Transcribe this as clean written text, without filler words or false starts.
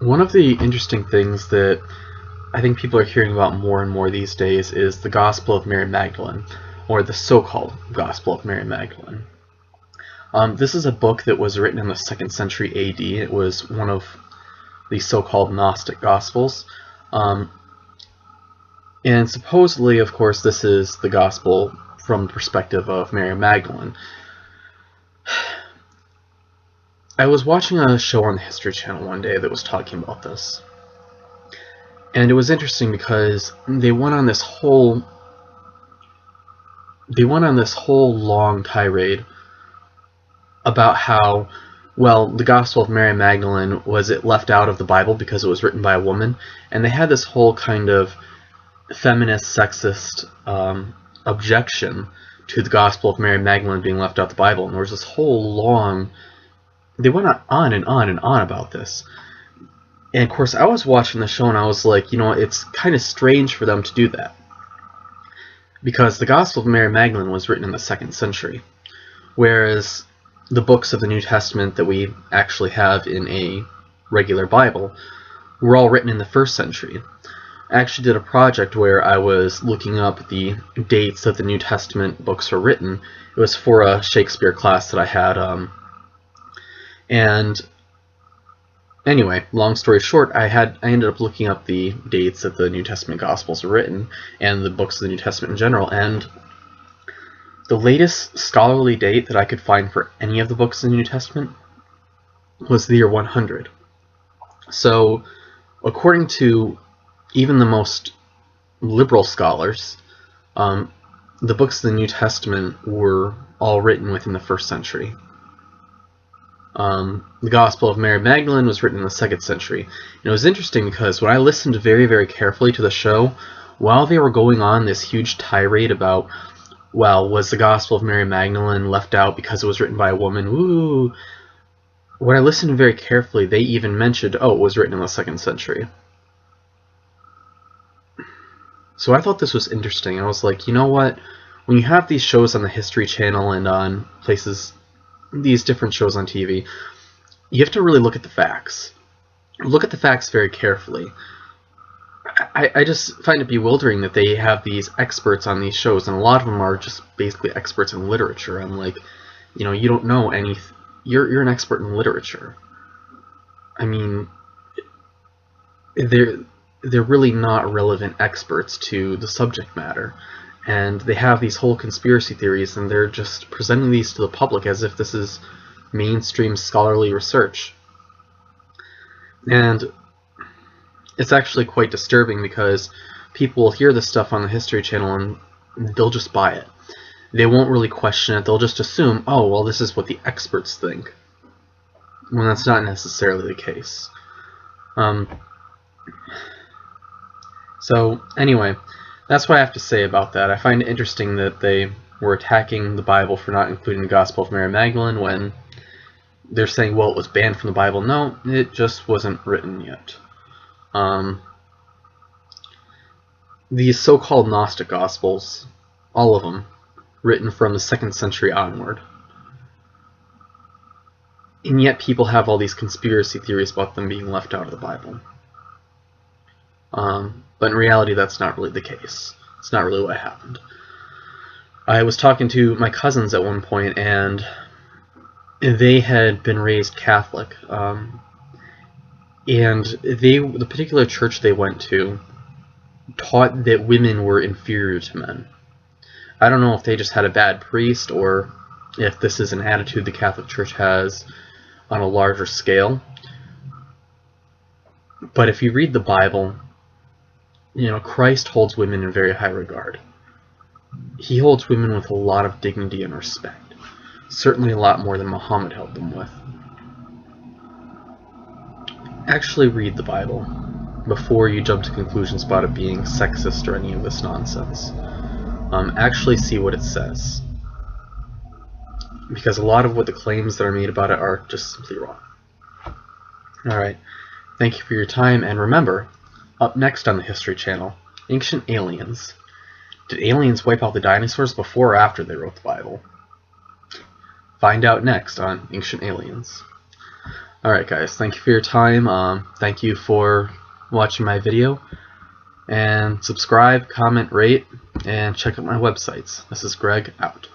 One of the interesting things that I think people are hearing about more and more these days is the Gospel of Mary Magdalene, or the so-called Gospel of Mary Magdalene. This is a book that was written in the 2nd century AD. It was one of the so-called Gnostic Gospels. And supposedly, of course, this is the Gospel from the perspective of Mary Magdalene. I was watching a show on the History Channel one day that was talking about this. And it was interesting because they went on this whole long tirade about how, well, the Gospel of Mary Magdalene was it left out of the Bible because it was written by a woman, and they had this whole kind of feminist, sexist objection to the Gospel of Mary Magdalene being left out of the Bible, and there was this whole long. They went on and on and on about this. And of course, I was watching the show and I was like, it's kind of strange for them to do that. Because the Gospel of Mary Magdalene was written in the 2nd century, whereas the books of the New Testament that we actually have in a regular Bible were all written in the 1st century. I actually did a project where I was looking up the dates that the New Testament books were written. It was for a Shakespeare class that I had. And anyway, long story short, I ended up looking up the dates that the New Testament Gospels were written, and the books of the New Testament in general, and the latest scholarly date that I could find for any of the books in the New Testament was the year 100. So, according to even the most liberal scholars, the books of the New Testament were all written within the 1st century. The Gospel of Mary Magdalene was written in the 2nd century. And it was interesting because when I listened very, very carefully to the show, while they were going on this huge tirade about, well, was the Gospel of Mary Magdalene left out because it was written by a woman? Woo! When I listened very carefully, they even mentioned, it was written in the 2nd century. So I thought this was interesting. I was like, you know what? When you have these shows on the History Channel and on these different shows on TV, you have to really look at the facts. Look at the facts very carefully. I just find it bewildering that they have these experts on these shows, and a lot of them are just basically experts in literature. I'm like, you don't know anything. You're an expert in literature. I mean, they're really not relevant experts to the subject matter. And they have these whole conspiracy theories, and they're just presenting these to the public as if this is mainstream scholarly research. And it's actually quite disturbing because people will hear this stuff on the History Channel and they'll just buy it. They won't really question it. They'll just assume, well, this is what the experts think, when that's not necessarily the case. So, anyway, that's what I have to say about that. I find it interesting that they were attacking the Bible for not including the Gospel of Mary Magdalene when they're saying, well, it was banned from the Bible. No, it just wasn't written yet. These so-called Gnostic Gospels, all of them, written from the 2nd century onward. And yet people have all these conspiracy theories about them being left out of the Bible. But in reality, that's not really the case. It's not really what happened. I was talking to my cousins at one point, and they had been raised Catholic. And the particular church they went to taught that women were inferior to men. I don't know if they just had a bad priest, or if this is an attitude the Catholic Church has on a larger scale. But if you read the Bible, Christ holds women in very high regard. He holds women with a lot of dignity and respect. Certainly a lot more than Muhammad held them with. Actually read the Bible before you jump to conclusions about it being sexist or any of this nonsense. Actually see what it says. Because a lot of what the claims that are made about it are just simply wrong. Alright, thank you for your time, and remember, up next on the History Channel, Ancient Aliens. Did aliens wipe out the dinosaurs before or after they wrote the Bible? Find out next on Ancient Aliens. Alright guys, thank you for your time. Thank you for watching my video. And subscribe, comment, rate, and check out my websites. This is Greg, out.